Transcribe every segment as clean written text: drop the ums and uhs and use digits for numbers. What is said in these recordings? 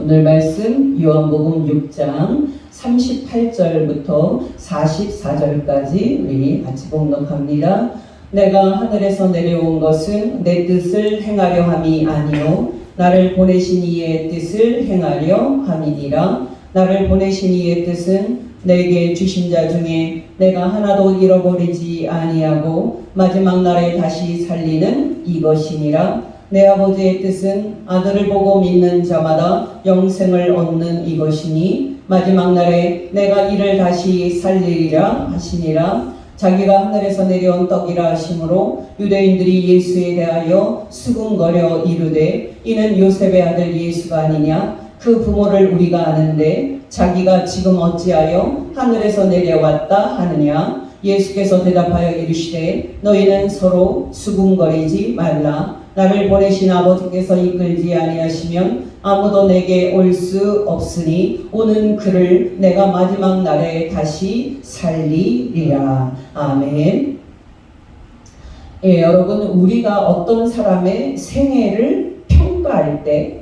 오늘 말씀 요한복음 6장 38절부터 44절까지 우리 같이 봉독합니다. 내가 하늘에서 내려온 것은 내 뜻을 행하려 함이 아니요 나를 보내신 이의 뜻을 행하려 함이니라. 나를 보내신 이의 뜻은 내게 주신 자 중에 내가 하나도 잃어버리지 아니하고 마지막 날에 다시 살리는 이것이니라. 내 아버지의 뜻은 아들을 보고 믿는 자마다 영생을 얻는 이것이니 마지막 날에 내가 이를 다시 살리리라 하시니라. 자기가 하늘에서 내려온 떡이라 하심으로 유대인들이 예수에 대하여 수군거려 이르되 이는 요셉의 아들 예수가 아니냐. 그 부모를 우리가 아는데 자기가 지금 어찌하여 하늘에서 내려왔다 하느냐. 예수께서 대답하여 이르시되 너희는 서로 수군거리지 말라. 나를 보내신 아버지께서 이끌지 아니하시면 아무도 내게 올 수 없으니 오는 그를 내가 마지막 날에 다시 살리리라. 아멘. 여러분, 우리가 어떤 사람의 생애를 평가할 때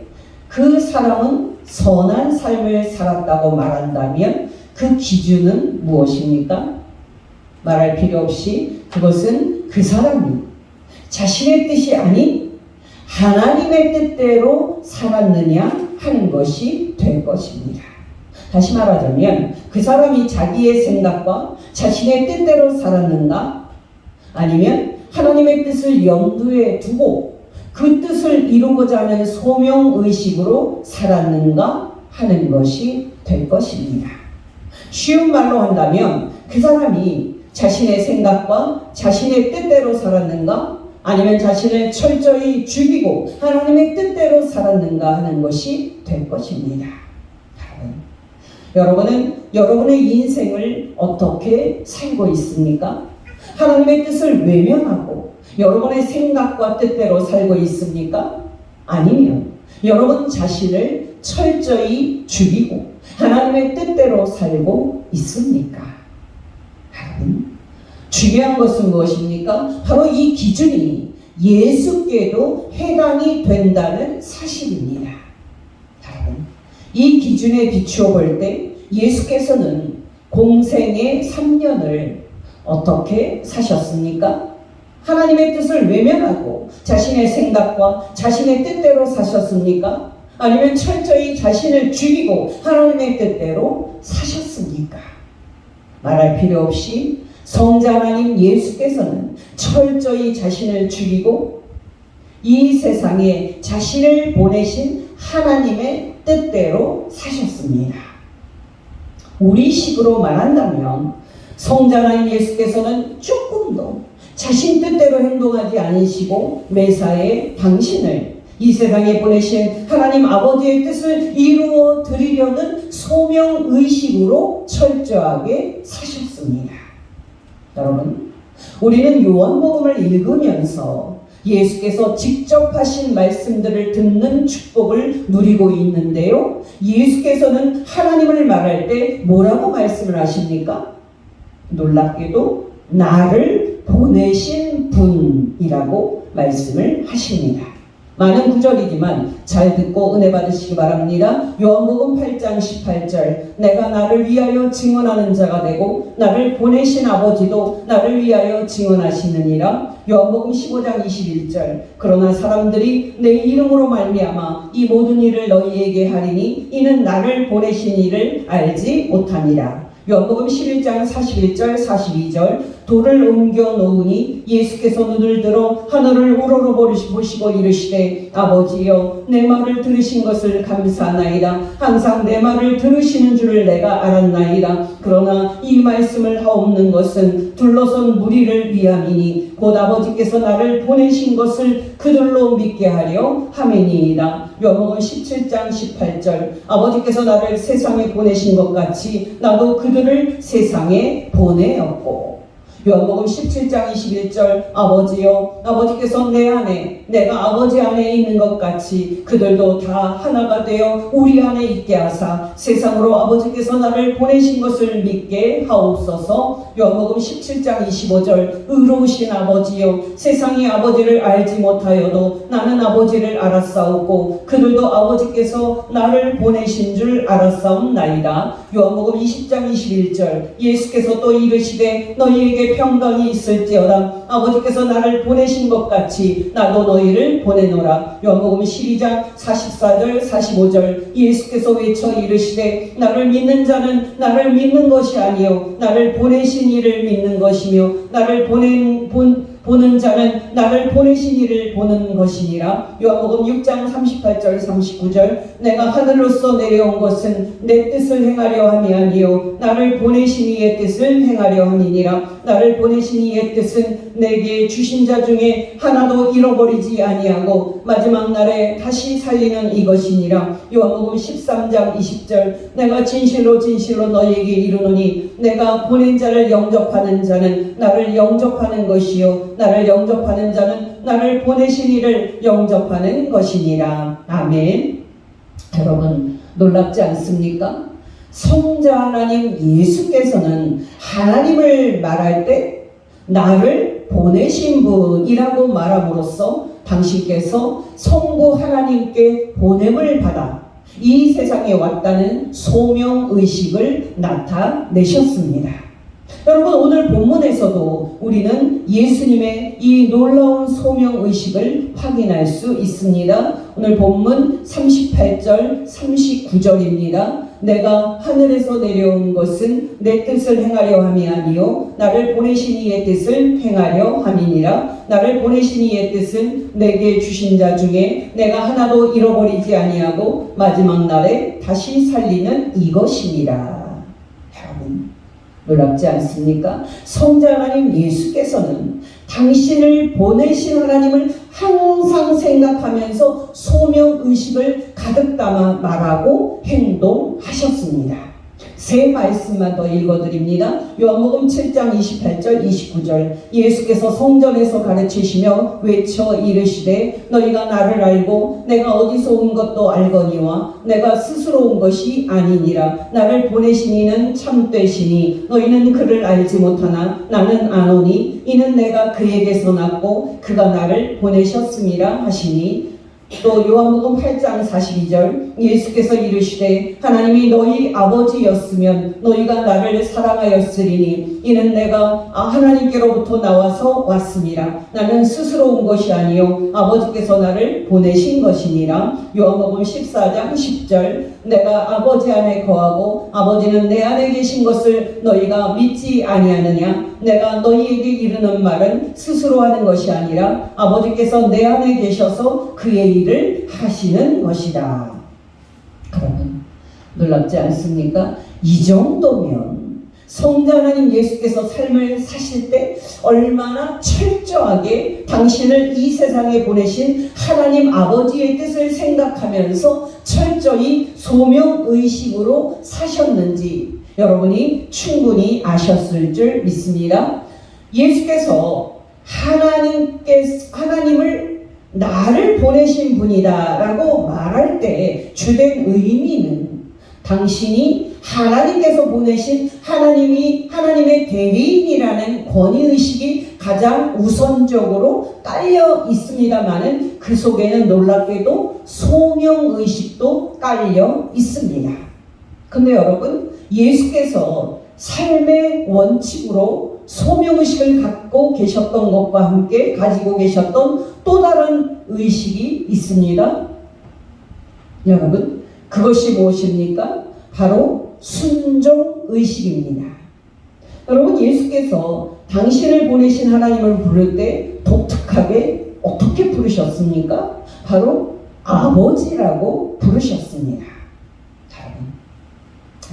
그 사람은 선한 삶을 살았다고 말한다면 그 기준은 무엇입니까? 말할 필요 없이 그것은 그 사람이 자신의 뜻이 아닌 하나님의 뜻대로 살았느냐 하는 것이 될 것입니다. 다시 말하자면 그 사람이 자기의 생각과 자신의 뜻대로 살았는가, 아니면 하나님의 뜻을 염두에 두고 그 뜻을 이루고자 하는 소명의식으로 살았는가 하는 것이 될 것입니다. 쉬운 말로 한다면 그 사람이 자신의 생각과 자신의 뜻대로 살았는가, 아니면 자신을 철저히 죽이고 하나님의 뜻대로 살았는가 하는 것이 될 것입니다. 여러분은 여러분의 인생을 어떻게 살고 있습니까? 하나님의 뜻을 외면하고 여러분의 생각과 뜻대로 살고 있습니까? 아니면 여러분 자신을 철저히 죽이고 하나님의 뜻대로 살고 있습니까? 중요한 것은 무엇입니까? 바로 이 기준이 예수께도 해당이 된다는 사실입니다. 여러분, 이 기준에 비추어 볼 때 예수께서는 공생의 3년을 어떻게 사셨습니까? 하나님의 뜻을 외면하고 자신의 생각과 자신의 뜻대로 사셨습니까? 아니면 철저히 자신을 죽이고 하나님의 뜻대로 사셨습니까? 말할 필요 없이 성자 하나님 예수께서는 철저히 자신을 죽이고 이 세상에 자신을 보내신 하나님의 뜻대로 사셨습니다. 우리 식으로 말한다면 성자 하나님 예수께서는 조금도 자신 뜻대로 행동하지 않으시고 매사에 당신을 이 세상에 보내신 하나님 아버지의 뜻을 이루어 드리려는 소명의식으로 철저하게 사셨습니다. 여러분, 우리는 요한복음을 읽으면서 예수께서 직접 하신 말씀들을 듣는 축복을 누리고 있는데요. 예수께서는 하나님을 말할 때 뭐라고 말씀을 하십니까? 놀랍게도 나를 보내신 분이라고 말씀을 하십니다. 많은 구절이지만 잘 듣고 은혜 받으시기 바랍니다. 요한복음 8장 18절 내가 나를 위하여 증언하는 자가 되고 나를 보내신 아버지도 나를 위하여 증언하시느니라. 요한복음 15장 21절 그러나 사람들이 내 이름으로 말미암아 이 모든 일을 너희에게 하리니 이는 나를 보내신 이를 알지 못함이라. 요한복음 11장 41절 42절 돌을 옮겨 놓으니 예수께서 눈을 들어 하늘을 우러러보시고 이르시되 아버지여 내 말을 들으신 것을 감사하나이다. 항상 내 말을 들으시는 줄을 내가 알았나이다. 그러나 이 말씀을 하옵는 것은 둘러선 무리를 위함이니 곧 아버지께서 나를 보내신 것을 그들로 믿게 하려 함이니이다. 요한복음 17장 18절 아버지께서 나를 세상에 보내신 것 같이 나도 그들을 세상에 보내었고 요한복음 17장 21절 아버지여 아버지께서 내 안에 내가 아버지 안에 있는 것 같이 그들도 다 하나가 되어 우리 안에 있게 하사 세상으로 아버지께서 나를 보내신 것을 믿게 하옵소서. 요한복음 17장 25절 의로우신 아버지여 세상이 아버지를 알지 못하여도 나는 아버지를 알았사오고 그들도 아버지께서 나를 보내신 줄 알았사옵나이다. 요한복음 20장 21절 예수께서 또 이르시되 너희에게 평강이 있을지어다 아버지께서 나를 보내신 것 같이 나도 너희를 보내노라. 요한복음 12장 44절 45절 예수께서 외쳐 이르시되 나를 믿는 자는 나를 믿는 것이 아니요 나를 보내신 이를 믿는 것이며 나를 보는 자는 나를 보내신 이를 보는 것이니라. 요한복음 6장 38절 39절 내가 하늘로서 내려온 것은 내 뜻을 행하려 함이 아니요 나를 보내신 이의 뜻을 행하려 함이니라. 나를 보내신 이의 뜻은 내게 주신 자 중에 하나도 잃어버리지 아니하고 마지막 날에 다시 살리는 이것이니라. 요한복음 13장 20절 내가 진실로 진실로 너희에게 이르노니 내가 보낸 자를 영접하는 자는 나를 영접하는 것이요 나를 영접하는 자는 나를 보내신 이를 영접하는 것이니라. 아멘. 여러분 놀랍지 않습니까? 성자 하나님 예수께서는 하나님을 말할 때 나를 보내신 분이라고 말함으로써 당신께서 성부 하나님께 보냄을 받아 이 세상에 왔다는 소명의식을 나타내셨습니다. 여러분 오늘 본문에서도 우리는 예수님의 이 놀라운 소명의식을 확인할 수 있습니다. 오늘 본문 38절 39절입니다. 내가 하늘에서 내려온 것은 내 뜻을 행하려 함이 아니요 나를 보내신 이의 뜻을 행하려 함이니라. 나를 보내신 이의 뜻은 내게 주신 자 중에 내가 하나도 잃어버리지 아니하고 마지막 날에 다시 살리는 이것이니라. 여러분 놀랍지 않습니까? 성자 하나님 예수께서는 당신을 보내신 하나님을 항상 생각하면서 소명의식을 가득 담아 말하고 행동하셨습니다. 세 말씀만 더 읽어드립니다. 요한복음 7장 28절 29절 예수께서 성전에서 가르치시며 외쳐 이르시되 너희가 나를 알고 내가 어디서 온 것도 알거니와 내가 스스로 온 것이 아니니라. 나를 보내신 이는 참되시니 너희는 그를 알지 못하나 나는 아노니 이는 내가 그에게서 났고 그가 나를 보내셨음이라 하시니. 또 요한복음 8장 42절 예수께서 이르시되 하나님이 너희 아버지였으면 너희가 나를 사랑하였으리니 이는 내가 하나님께로부터 나와서 왔음이라. 나는 스스로 온 것이 아니요 아버지께서 나를 보내신 것이니라. 요한복음 14장 10절 내가 아버지 안에 거하고 아버지는 내 안에 계신 것을 너희가 믿지 아니하느냐. 내가 너희에게 이르는 말은 스스로 하는 것이 아니라 아버지께서 내 안에 계셔서 그의 일을 하시는 것이다. 그러면 놀랍지 않습니까? 이 정도면 성자 하나님 예수께서 삶을 사실 때 얼마나 철저하게 당신을 이 세상에 보내신 하나님 아버지의 뜻을 생각하면서 철저히 소명의식으로 사셨는지 여러분이 충분히 아셨을 줄 믿습니다. 예수께서 하나님을 나를 보내신 분이다 라고 말할 때 주된 의미는 당신이 하나님께서 보내신 하나님의 대리인이라는 권위의식이 가장 우선적으로 깔려 있습니다만은 그 속에는 놀랍게도 소명의식도 깔려 있습니다. 근데 여러분 예수께서 삶의 원칙으로 소명의식을 갖고 계셨던 것과 함께 가지고 계셨던 또 다른 의식이 있습니다. 여러분 그것이 무엇입니까? 바로 순종의식입니다. 여러분 예수께서 당신을 보내신 하나님을 부를 때 독특하게 어떻게 부르셨습니까? 바로 아버지라고 부르셨습니다.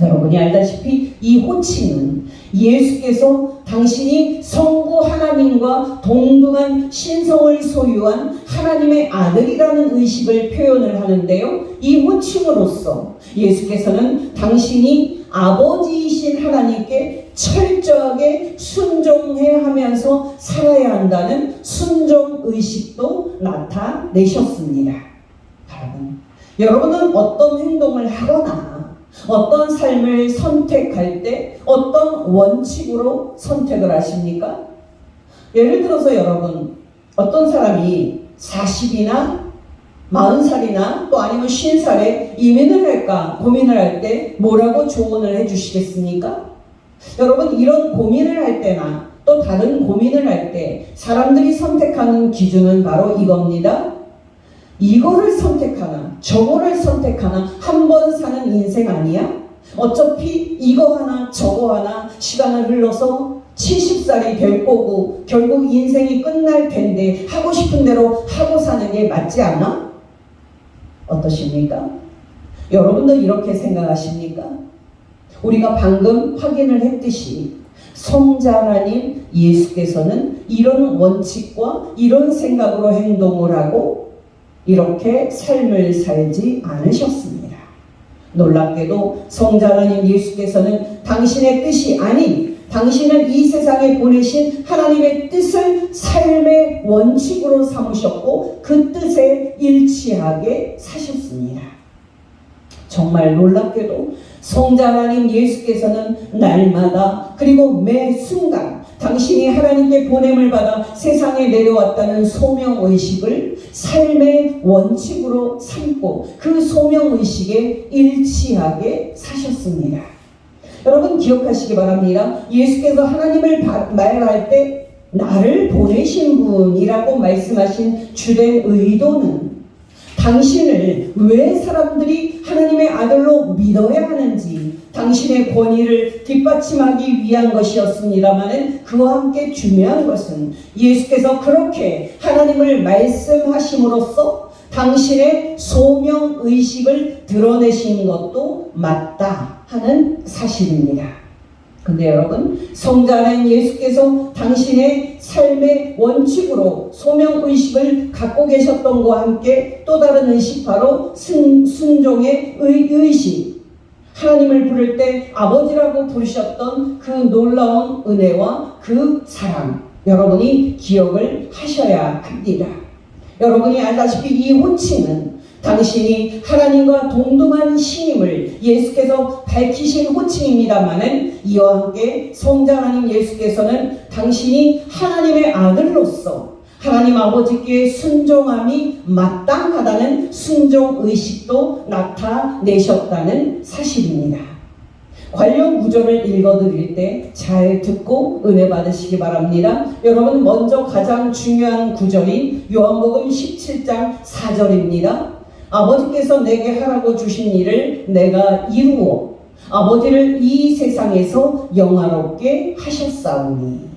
여러분이 알다시피 이 호칭은 예수께서 당신이 성부 하나님과 동등한 신성을 소유한 하나님의 아들이라는 의식을 표현을 하는데요. 이 호칭으로서 예수께서는 당신이 아버지이신 하나님께 철저하게 순종해 하면서 살아야 한다는 순종의식도 나타내셨습니다. 여러분은 어떤 행동을 하거나 어떤 삶을 선택할 때 어떤 원칙으로 선택을 하십니까? 예를 들어서 여러분, 어떤 사람이 40이나 40살이나 또 아니면 50살에 이민을 할까 고민을 할 때 뭐라고 조언을 해주시겠습니까? 여러분, 이런 고민을 할 때나 또 다른 고민을 할 때 사람들이 선택하는 기준은 바로 이겁니다. 이거를 선택하나 저거를 선택하나 한 번 사는 인생 아니야? 어차피 이거 하나 저거 하나 시간을 흘러서 70살이 될 거고 결국 인생이 끝날 텐데 하고 싶은 대로 하고 사는 게 맞지 않아? 어떠십니까? 여러분도 이렇게 생각하십니까? 우리가 방금 확인을 했듯이 성자 하나님 예수께서는 이런 원칙과 이런 생각으로 행동을 하고 이렇게 삶을 살지 않으셨습니다. 놀랍게도 성자 하나님 예수께서는 당신의 뜻이 아닌 당신을 이 세상에 보내신 하나님의 뜻을 삶의 원칙으로 삼으셨고 그 뜻에 일치하게 사셨습니다. 정말 놀랍게도 성자 하나님 예수께서는 날마다 그리고 매 순간 당신이 하나님께 보냄을 받아 세상에 내려왔다는 소명의식을 삶의 원칙으로 삼고 그 소명의식에 일치하게 사셨습니다. 여러분 기억하시기 바랍니다. 예수께서 하나님을 말할 때 나를 보내신 분이라고 말씀하신 주된 의도는 당신을 왜 사람들이 하나님의 아들로 믿어야 하는지 당신의 권위를 뒷받침하기 위한 것이었습니다만 그와 함께 중요한 것은 예수께서 그렇게 하나님을 말씀하심으로써 당신의 소명의식을 드러내신 것도 맞다 하는 사실입니다. 근데 여러분, 성자 하나님 예수께서 당신의 삶의 원칙으로 소명의식을 갖고 계셨던 것과 함께 또 다른 의식, 바로 순종의 의식, 하나님을 부를 때 아버지라고 부르셨던 그 놀라운 은혜와 그 사랑, 여러분이 기억을 하셔야 합니다. 여러분이 알다시피 이 호칭은 당신이 하나님과 동등한 신임을 예수께서 밝히신 호칭입니다마는 이와 함께 성자 하나님 예수께서는 당신이 하나님의 아들로서 하나님 아버지께 순종함이 마땅하다는 순종의식도 나타내셨다는 사실입니다. 관련 구절을 읽어드릴 때 잘 듣고 은혜 받으시기 바랍니다. 여러분, 먼저 가장 중요한 구절인 요한복음 17장 4절입니다. 아버지께서 내게 하라고 주신 일을 내가 이루어 아버지를 이 세상에서 영화롭게 하셨사오니.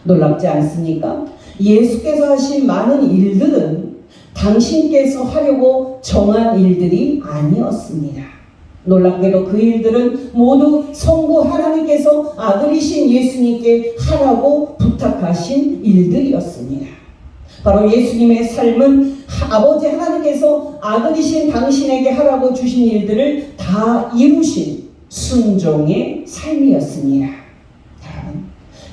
놀랍지 않습니까? 예수께서 하신 많은 일들은 당신께서 하려고 정한 일들이 아니었습니다. 놀랍게도 그 일들은 모두 성부 하나님께서 아들이신 예수님께 하라고 부탁하신 일들이었습니다. 바로 예수님의 삶은 아버지 하나님께서 아들이신 당신에게 하라고 주신 일들을 다 이루신 순종의 삶이었습니다.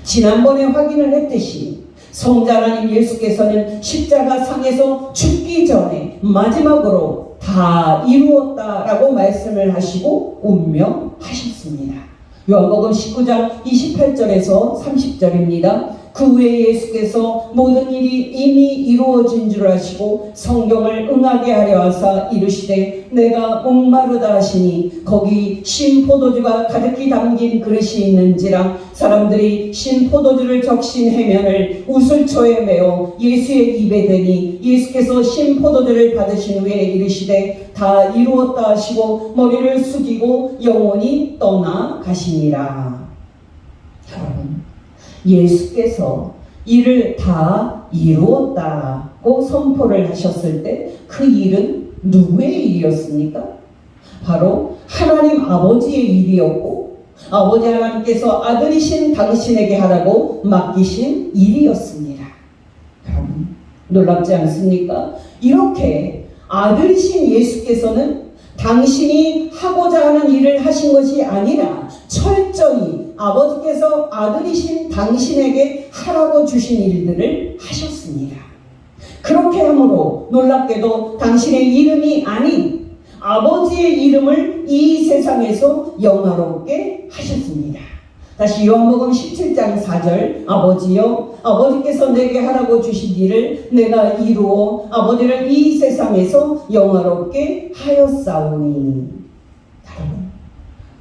지난번에 확인을 했듯이 성자 하나님 예수께서는 십자가 상에서 죽기 전에 마지막으로 다 이루었다라고 말씀을 하시고 운명하셨습니다. 요한복음 19장 28절에서 30절입니다. 그 후에 예수께서 모든 일이 이미 이루어진 줄 아시고 성경을 응하게 하려 하사 이르시되 내가 목마르다 하시니 거기 신포도주가 가득히 담긴 그릇이 있는지라 사람들이 신포도주를 적신 해면을 우슬초에 메어 예수의 입에 대니 예수께서 신포도주를 받으신 후에 이르시되 다 이루었다 하시고 머리를 숙이고 영원히 떠나가시니라. 여러분, 예수께서 이를 다 이루었다고 선포를 하셨을 때 그 일은 누구의 일이었습니까? 바로 하나님 아버지의 일이었고 아버지 하나님께서 아들이신 당신에게 하라고 맡기신 일이었습니다. 여러분, 놀랍지 않습니까? 이렇게 아들이신 예수께서는 당신이 하고자 하는 일을 하신 것이 아니라 철저히 아버지께서 아들이신 당신에게 하라고 주신 일들을 하셨습니다. 그렇게 함으로 놀랍게도 당신의 이름이 아닌 아버지의 이름을 이 세상에서 영화롭게 하셨습니다. 다시 요한복음 17장 4절, 아버지여, 아버지께서 내게 하라고 주신 일을 내가 이루어 아버지를 이 세상에서 영화롭게 하였사오니.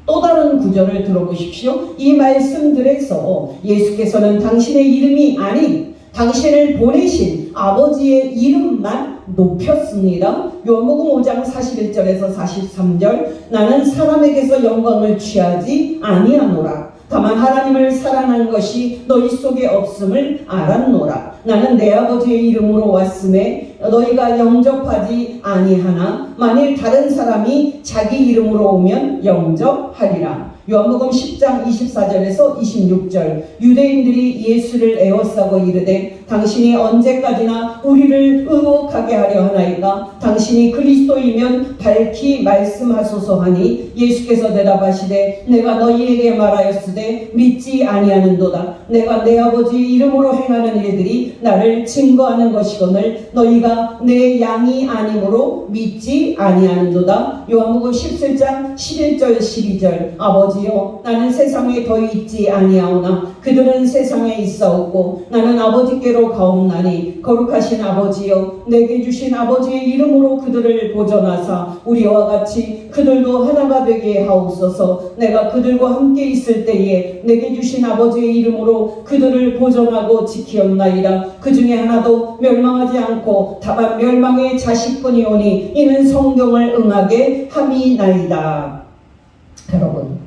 또 다른 구절을 들어보십시오. 이 말씀들에서 예수께서는 당신의 이름이 아닌 당신을 보내신 아버지의 이름만 높였습니다. 요한복음 5장 41절에서 43절, 나는 사람에게서 영광을 취하지 아니하노라. 다만 하나님을 사랑하는 것이 너희 속에 없음을 알았노라. 나는 내 아버지의 이름으로 왔음에 너희가 영접하지 아니하나 만일 다른 사람이 자기 이름으로 오면 영접하리라. 요한복음 10장 24절에서 26절, 유대인들이 예수를 에워싸고 이르되 당신이 언제까지나 우리를 의혹하게 하려 하나이까? 당신이 그리스도이면 밝히 말씀하소서 하니 예수께서 대답하시되 내가 너희에게 말하였으되 믿지 아니하는도다. 내가 내 아버지의 이름으로 행하는 일들이 나를 증거하는 것이거늘 너희가 내 양이 아니므로 믿지 아니하는도다. 요한복음 17장 11절 12절, 아버지여, 나는 세상에 더 있지 아니하오나 그들은 세상에 있사옵고 나는 아버지께로 가옵나니 거룩하신 아버지여, 내게 주신 아버지의 이름으로 그들을 보존하사 우리와 같이 그들도 하나가 되게 하옵소서. 내가 그들과 함께 있을 때에 내게 주신 아버지의 이름으로 그들을 보존하고 지키었나이다. 그 중에 하나도 멸망하지 않고 다만 멸망의 자식뿐이오니 이는 성경을 응하게 함이나이다. 여러분,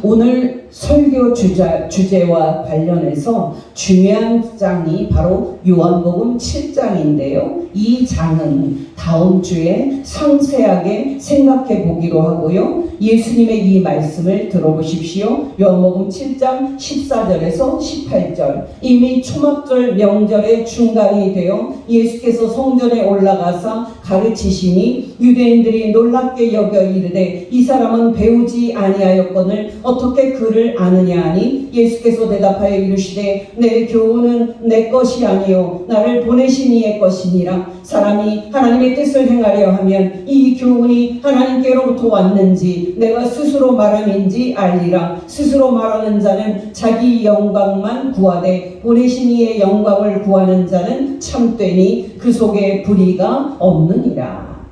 오늘 설교 주제와 관련해서 중요한 장이 바로 요한복음 7장인데요. 이 장은 다음 주에 상세하게 생각해 보기로 하고요. 예수님의 이 말씀을 들어보십시오. 요한복음 7장 14절에서 18절, 이미 초막절 명절의 중간이 되어 예수께서 성전에 올라가사 가르치시니 유대인들이 놀랍게 여겨 이르되 이 사람은 배우지 아니하였거늘 어떻게 그를 아느냐 하니 예수께서 대답하여 이르시되 내 교훈은 내 것이 아니요 나를 보내신 이의 것이니라. 사람이 하나님의 뜻을 행하려 하면 이 교훈이 하나님께로부터 왔는지 내가 스스로 말함인지 알리라. 스스로 말하는 자는 자기 영광만 구하되 보내신 이의 영광을 구하는 자는 참되니 그 속에 불의가 없느니라.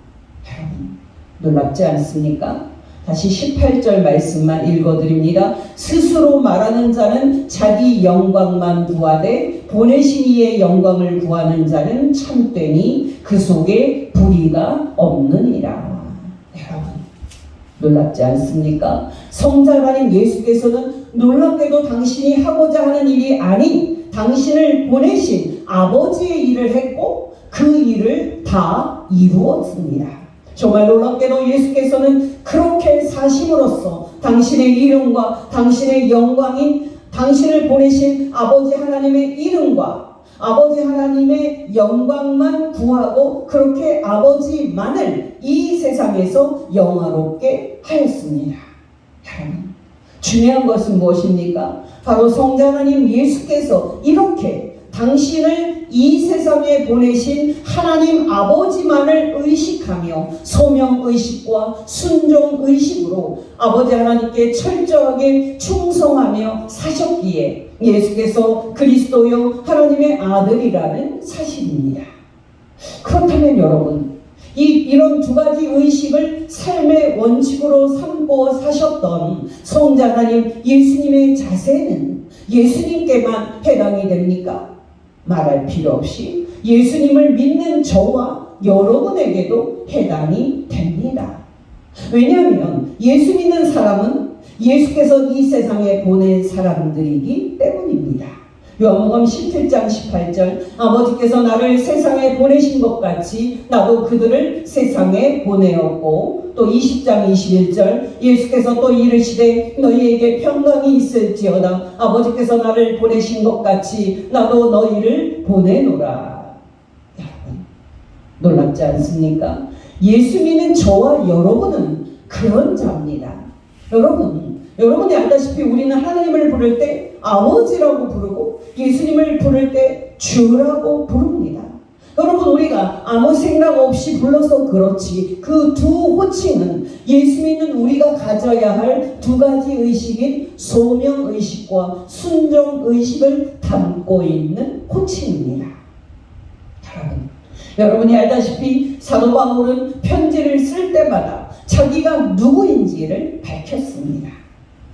여러분, 놀랍지 않습니까? 다시 18절 말씀만 읽어드립니다. 스스로 말하는 자는 자기 영광만 구하되 보내신 이의 영광을 구하는 자는 참되니 그 속에 불의가 없느니라. 여러분, 놀랍지 않습니까? 성자라는 예수께서는 놀랍게도 당신이 하고자 하는 일이 아닌 당신을 보내신 아버지의 일을 했고 그 일을 다 이루었습니다. 정말 놀랍게도 예수께서는 그렇게 사심으로써 당신의 이름과 당신의 영광인 당신을 보내신 아버지 하나님의 이름과 아버지 하나님의 영광만 구하고 그렇게 아버지만을 이 세상에서 영화롭게 하였습니다. 여러분, 중요한 것은 무엇입니까? 바로 성자 하나님 예수께서 이렇게 당신을 이 세상에 보내신 하나님 아버지만을 의식하며 소명의식과 순종의식으로 아버지 하나님께 철저하게 충성하며 사셨기에 예수께서 그리스도요 하나님의 아들이라는 사실입니다. 그렇다면 여러분, 이런 두 가지 의식을 삶의 원칙으로 삼고 사셨던 성자 하나님 예수님의 자세는 예수님께만 해당이 됩니까? 말할 필요 없이 예수님을 믿는 저와 여러분에게도 해당이 됩니다. 왜냐하면 예수 믿는 사람은 예수께서 이 세상에 보낸 사람들이기 때문입니다. 요한복음 17장 18절, 아버지께서 나를 세상에 보내신 것 같이 나도 그들을 세상에 보내었고, 또 20장 21절, 예수께서 또 이르시되 너희에게 평강이 있을지어다. 아버지께서 나를 보내신 것 같이 나도 너희를 보내노라. 여러분, 놀랍지 않습니까? 예수 믿는 저와 여러분은 그런 자입니다. 여러분이 알다시피 우리는 하나님을 부를 때 아버지라고 부르고 예수님을 부를 때 주라고 부릅니다. 여러분, 우리가 아무 생각 없이 불러서 그렇지 그 두 호칭은 예수 믿는 우리가 가져야 할 두 가지 의식인 소명의식과 순종의식을 담고 있는 호칭입니다. 여러분이 알다시피 사도 바울은 편지를 쓸 때마다 자기가 누구인지를 밝혔습니다.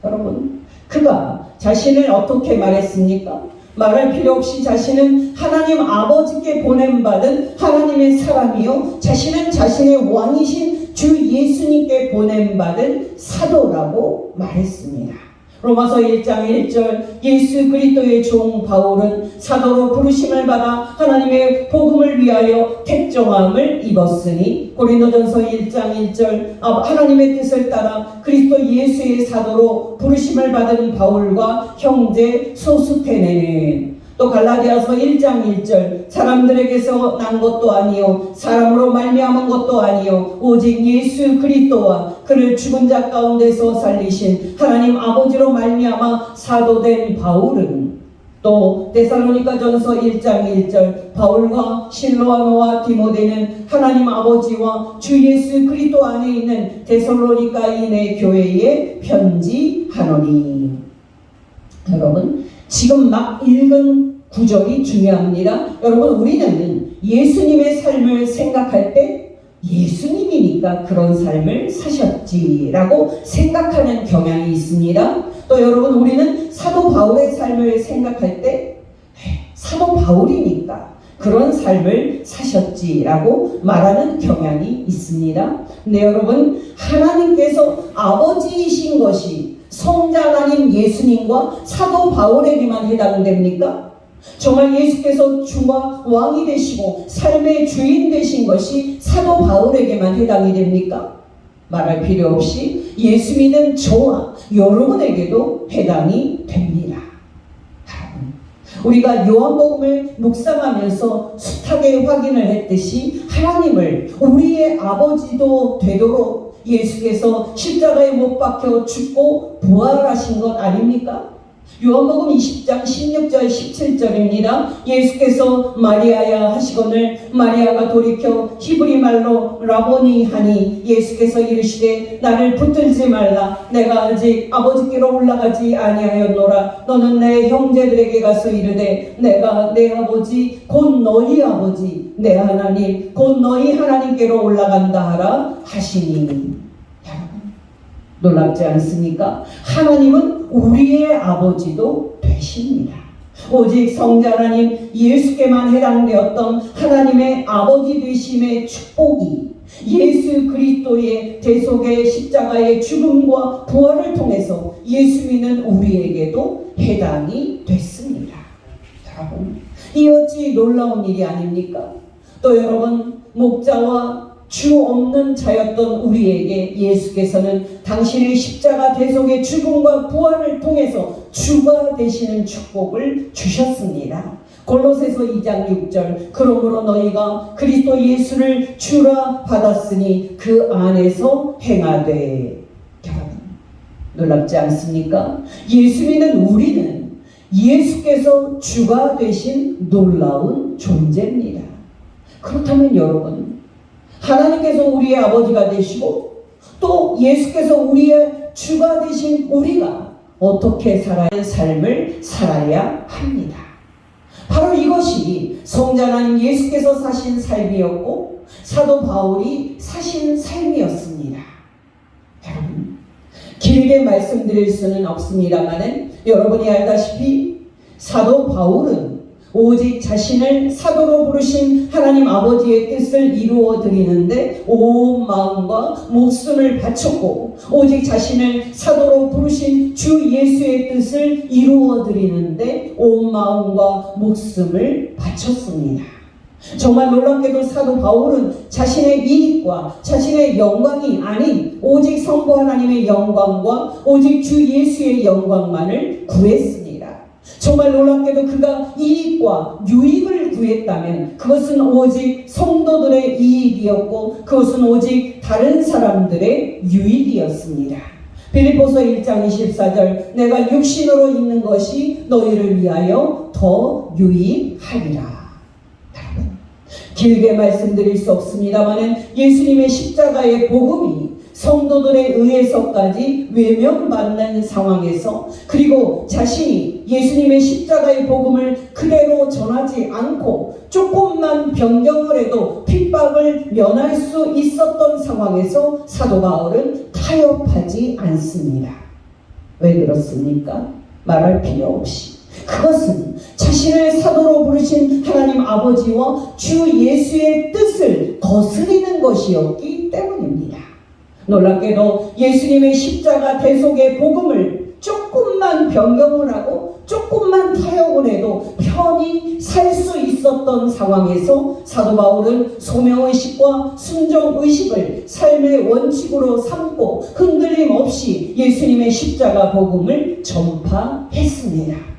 여러분, 그가 자신을 어떻게 말했습니까? 말할 필요 없이 자신은 하나님 아버지께 보냄받은 하나님의 사람이요, 자신은 자신의 왕이신 주 예수님께 보냄받은 사도라고 말했습니다. 로마서 1장 1절 예수 그리스도의 종 바울은 사도로 부르심을 받아 하나님의 복음을 위하여 택정함을 입었으니, 고린도전서 1장 1절 하나님의 뜻을 따라 그리스도 예수의 사도로 부르심을 받은 바울과 형제 소스테네는, 또 갈라디아서 1장 1절 사람들에게서 난 것도 아니요 사람으로 말미암은 것도 아니요 오직 예수 그리스도와 그를 죽은 자 가운데서 살리신 하나님 아버지로 말미암아 사도된 바울은, 또 데살로니가전서 1장 1절 바울과 실로아노와 디모데는 하나님 아버지와 주 예수 그리스도 안에 있는 데살로니가인의 교회에 편지하노니. 여러분, 지금 막 읽은 구절이 중요합니다. 여러분, 우리는 예수님의 삶을 생각할 때 예수님이니까 그런 삶을 사셨지라고 생각하는 경향이 있습니다. 또 여러분, 우리는 사도 바울의 삶을 생각할 때 사도 바울이니까 그런 삶을 사셨지라고 말하는 경향이 있습니다. 근데 여러분, 하나님께서 아버지이신 것이 성자 하나님 예수님과 사도 바울에게만 해당됩니까? 정말 예수께서 주와 왕이 되시고 삶의 주인 되신 것이 사도 바울에게만 해당이 됩니까? 말할 필요 없이 예수 믿는 저와 여러분에게도 해당이 됩니다. 우리가 요한복음을 묵상하면서 숱하게 확인을 했듯이 하나님을 우리의 아버지도 되도록 예수께서 십자가에 못 박혀 죽고 부활하신 것 아닙니까? 요한복음 20장 16절 17절입니다. 예수께서 마리아야 하시거늘 마리아가 돌이켜 히브리 말로 라보니 하니, 예수께서 이르시되 나를 붙들지 말라. 내가 아직 아버지께로 올라가지 아니하였노라. 너는 내 형제들에게 가서 이르되 내가 내 아버지 곧 너희 아버지 내 하나님 곧 너희 하나님께로 올라간다 하라 하시니. 놀랍지 않습니까? 하나님은 우리의 아버지도 되십니다. 오직 성자 하나님 예수께만 해당되었던 하나님의 아버지 되심의 축복이 예수 그리스도의 대속의 십자가의 죽음과 부활을 통해서 예수 믿는 우리에게도 해당이 됐습니다. 여러분, 이 어찌 놀라운 일이 아닙니까? 또 여러분, 목자와 주 없는 자였던 우리에게 예수께서는 당신의 십자가 대속의 죽음과 부활을 통해서 주가 되시는 축복을 주셨습니다. 골로새서 2장 6절 그러므로 너희가 그리스도 예수를 주라 받았으니 그 안에서 행하되. 놀랍지 않습니까? 예수 믿는 우리는 예수께서 주가 되신 놀라운 존재입니다. 그렇다면 여러분, 하나님께서 우리의 아버지가 되시고 또 예수께서 우리의 주가 되신 우리가 어떻게 살아야 하는 삶을 살아야 합니다. 바로 이것이 성자 하나님 예수께서 사신 삶이었고 사도 바울이 사신 삶이었습니다. 여러분, 길게 말씀드릴 수는 없습니다만 여러분이 알다시피 사도 바울은 오직 자신을 사도로 부르신 하나님 아버지의 뜻을 이루어 드리는데 온 마음과 목숨을 바쳤고, 오직 자신을 사도로 부르신 주 예수의 뜻을 이루어 드리는데 온 마음과 목숨을 바쳤습니다. 정말 놀랍게도 사도 바울은 자신의 이익과 자신의 영광이 아닌 오직 성부 하나님의 영광과 오직 주 예수의 영광만을 구했습니다. 정말 놀랍게도 그가 이익과 유익을 구했다면 그것은 오직 성도들의 이익이었고 그것은 오직 다른 사람들의 유익이었습니다. 빌립보서 1장 24절 내가 육신으로 있는 것이 너희를 위하여 더 유익하리라. 길게 말씀드릴 수 없습니다만 예수님의 십자가의 복음이 성도들에 의해서까지 외면받는 상황에서 그리고 자신이 예수님의 십자가의 복음을 그대로 전하지 않고 조금만 변경을 해도 핍박을 면할 수 있었던 상황에서 사도 바울은 타협하지 않습니다. 왜 그렇습니까? 말할 필요 없이 그것은 자신을 사도로 부르신 하나님 아버지와 주 예수의 뜻을 거스리는 것이었기 때문입니다. 놀랍게도 예수님의 십자가 대속의 복음을 조금만 변경을 하고 조금만 타협을 해도 편히 살 수 있었던 상황에서 사도 바울은 소명의식과 순종의식을 삶의 원칙으로 삼고 흔들림 없이 예수님의 십자가 복음을 전파했습니다.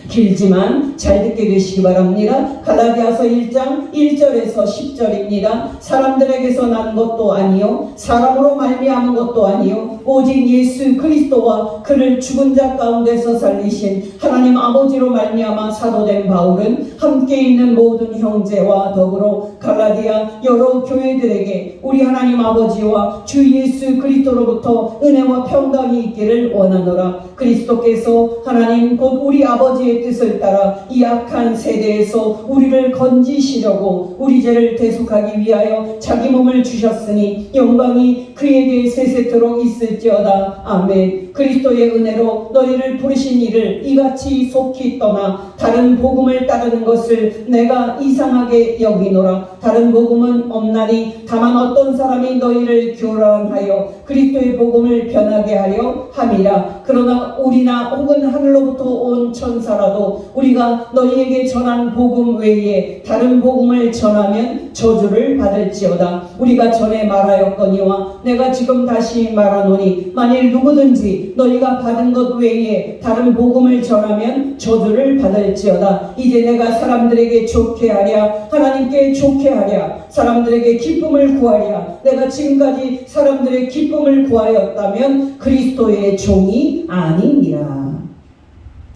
길지만 잘 듣게 되시기 바랍니다. 갈라디아서 1장 1절에서 10절입니다. 사람들에게서 난 것도 아니요 사람으로 말미암은 것도 아니요 오직 예수 그리스도와 그를 죽은 자 가운데서 살리신 하나님 아버지로 말미암아 사도된 바울은 함께 있는 모든 형제와 더불어 갈라디아 여러 교회들에게 우리 하나님 아버지와 주 예수 그리스도로부터 은혜와 평강이 있기를 원하노라. 그리스도께서 하나님 곧 우리 아버지의 뜻을 따라 이 악한 세대에서 우리를 건지시려고 우리 죄를 대속하기 위하여 자기 몸을 주셨으니 영광이 그에게 세세토록 있을지어다. 아멘. 그리스도의 은혜로 너희를 부르신 이를 이같이 속히 떠나 다른 복음을 따르는 것을 내가 이상하게 여기노라. 다른 복음은 없나니 다만 어떤 사람이 너희를 교란하여 그리스도의 복음을 변하게 하려 함이라. 그러나 우리나 혹은 하늘로부터 온 천사라도 우리가 너희에게 전한 복음 외에 다른 복음을 전하면 저주를 받을지어다. 우리가 전에 말하였거니와 내가 지금 다시 말하노니 만일 누구든지 너희가 받은 것 외에 다른 복음을 전하면 저주를 받을지어다. 이제 내가 사람들에게 좋게 하랴 하나님께 좋게 하랴 사람들에게 기쁨을 구하랴 내가 지금까지 사람들의 기쁨을 구하였다면 그리스도의 종이 아니니라.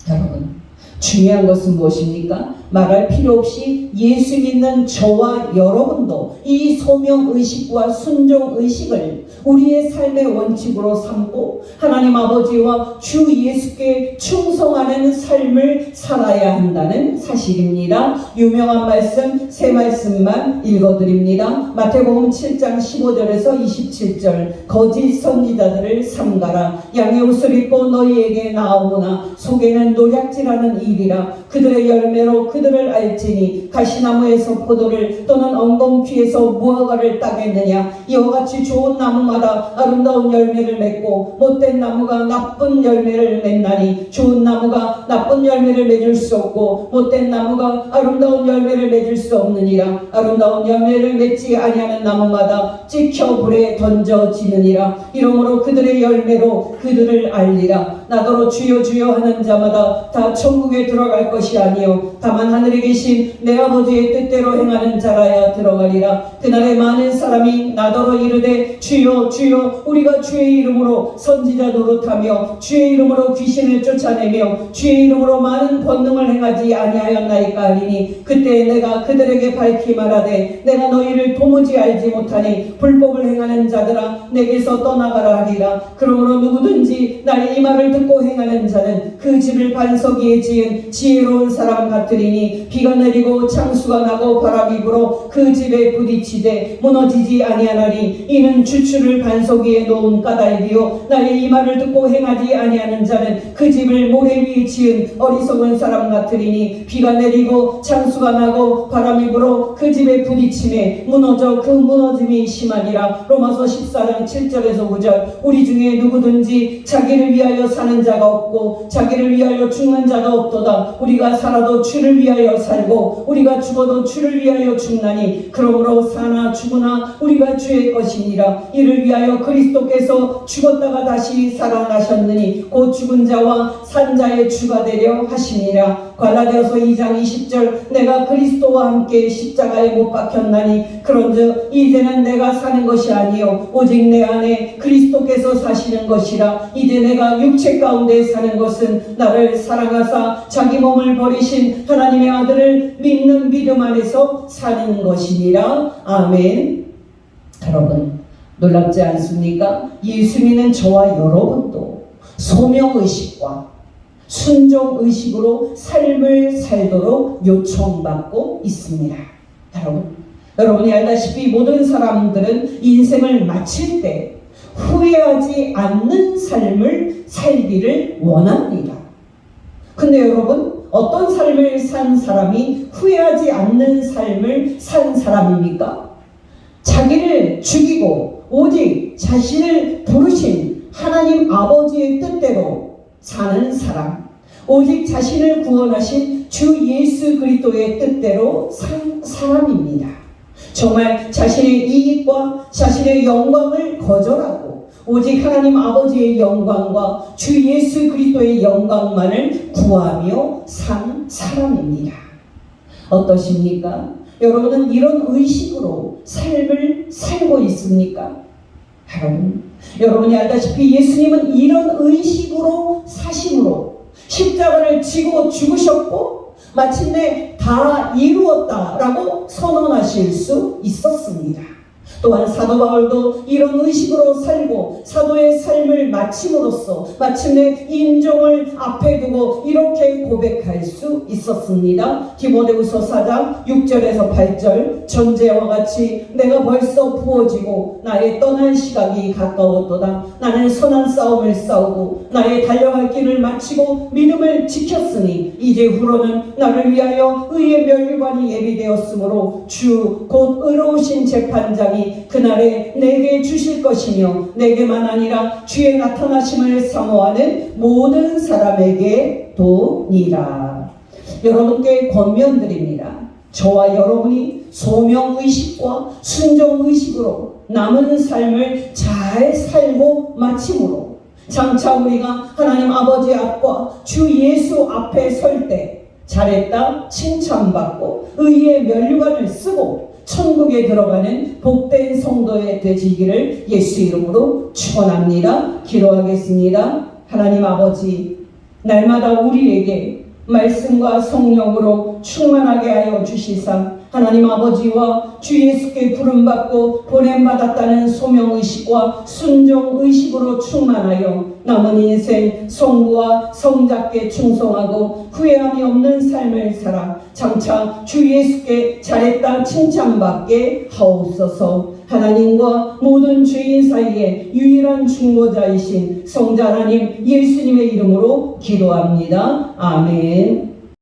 여러분 중요한 것은 무엇입니까? 말할 필요 없이 예수 믿는 저와 여러분도 이 소명의식과 순종의식을 우리의 삶의 원칙으로 삼고 하나님 아버지와 주 예수께 충성하는 삶을 살아야 한다는 사실입니다. 유명한 말씀 세 말씀만 읽어드립니다. 마태복음 7장 15절에서 27절 거짓 선지자들을 삼가라. 양의 옷을 입고 너희에게 나오므나 속에는 노략질하는 일이라. 그들의 열매로 그들을 알지니 가시나무에서 포도를 또는 엉겅퀴에서 무화과를 따겠느냐. 이와 같이 좋은 나무마다 아름다운 열매를 맺고 못된 나무가 나쁜 열매를 맺나니 좋은 나무가 나쁜 열매를 맺을 수 없고 못된 나무가 아름다운 열매를 맺을 수 없느니라. 아름다운 열매를 맺지 아니하는 나무마다 찍혀 불에 던져지느니라. 이러므로 그들의 열매로 그들을 알리라. 나더러 주여 주여 하는 자마다 다 천국에 들어갈 것이 아니요 다만 하늘에 계신 내 아버지의 뜻대로 행하는 자라야 들어가리라. 그날에 많은 사람이 나더러 이르되 주여 주여 우리가 주의 이름으로 선지자 노릇하며 주의 이름으로 귀신을 쫓아내며 주의 이름으로 많은 권능을 행하지 아니하였나이까 하리니 그때 내가 그들에게 밝히 말하되 내가 너희를 도무지 알지 못하니 불법을 행하는 자들아 내게서 떠나가라 하리라. 그러므로 누구든지 나의 이 말을 듣고 행하는 자는 그 집을 반석 위에 지은 지혜로운 사람 같으리니 비가 내리고 창수가 나고 바람이 불어 그 집에 부딪히되 무너지지 아니하나니 이는 주추를 반석 위에 놓은 까닭이요 나의 이 말을 듣고 행하지 아니하는 자는 그 집을 모래 위에 지은 어리석은 사람 같으리니 비가 내리고 창수가 나고 바람이 불어 그 집에 부딪히매 무너져 그 무너짐이 심하니라. 로마서 14장 7절에서 9절 우리 중에 누구든지 자기를 위하여 사는 자가 없고 자기를 위하여 죽는 자가 가까웠도다. 우리가 살아도 주를 위하여 살고 우리가 죽어도 주를 위하여 죽나니 그러므로 사나 죽으나 우리가 주의 것이니라. 이를 위하여 그리스도께서 죽었다가 다시 살아나셨느니 곧 죽은 자와 산 자의 주가 되려 하시니라. 갈라디아서 2장 20절 내가 그리스도와 함께 십자가에 못 박혔나니 그런즉 이제는 내가 사는 것이 아니요 오직 내 안에 그리스도께서 사시는 것이라. 이제 내가 육체 가운데 사는 것은 나를 사랑하사 자기 몸을 버리신 하나님의 아들을 믿는 믿음 안에서 사는 것이니라. 아멘. 여러분 놀랍지 않습니까? 예수 믿는 저와 여러분도 소명의식과 순종의식으로 삶을 살도록 요청받고 있습니다. 여러분이 알다시피 모든 사람들은 인생을 마칠 때 후회하지 않는 삶을 살기를 원합니다. 근데 여러분 어떤 삶을 산 사람이 후회하지 않는 삶을 산 사람입니까? 자기를 죽이고 오직 자신을 부르신 하나님 아버지의 뜻대로 사는 사람, 오직 자신을 구원하신 주 예수 그리스도의 뜻대로 산 사람입니다. 정말 자신의 이익과 자신의 영광을 거절하고 오직 하나님 아버지의 영광과 주 예수 그리스도의 영광만을 구하며 산 사람입니다. 어떠십니까? 여러분은 이런 의식으로 삶을 살고 있습니까? 여러분이 알다시피 예수님은 이런 의식으로 사심으로 십자가를 지고 죽으셨고 마침내 다 이루었다라고 선언하실 수 있었습니다. 또한 사도 바울도 이런 의식으로 살고 사도의 삶을 마침으로써 마침내 인종을 앞에 두고 이렇게 고백할 수 있었습니다. 디모데후서 4장 6절에서 8절 전제와 같이 내가 벌써 부어지고 나의 떠날 시각이 가까웠도다. 나는 선한 싸움을 싸우고 나의 달려갈 길을 마치고 믿음을 지켰으니 이제 후로는 나를 위하여 의의 면류관이 예비되었으므로 주 곧 의로우신 재판장이 그날에 내게 주실 것이며 내게만 아니라 주의 나타나심을 사모하는 모든 사람에게 도니라. 여러분께 권면드립니다. 저와 여러분이 소명의식과 순종의식으로 남은 삶을 잘 살고 마침으로 장차 우리가 하나님 아버지 앞과 주 예수 앞에 설 때 잘했다 칭찬받고 의의 면류관을 쓰고 천국에 들어가는 복된 성도의 되시기를 예수 이름으로 축원합니다. 기도하겠습니다. 하나님 아버지, 날마다 우리에게 말씀과 성령으로 충만하게 하여 주시사 하나님 아버지와 주 예수께 부름받고 보냄받았다는 소명의식과 순종의식으로 충만하여 남은 인생 성부와 성자께 충성하고 후회함이 없는 삶을 살아 장차 주 예수께 잘했다 칭찬받게 하옵소서. 하나님과 모든 죄인 사이에 유일한 중보자이신 성자 하나님 예수님의 이름으로 기도합니다. 아멘.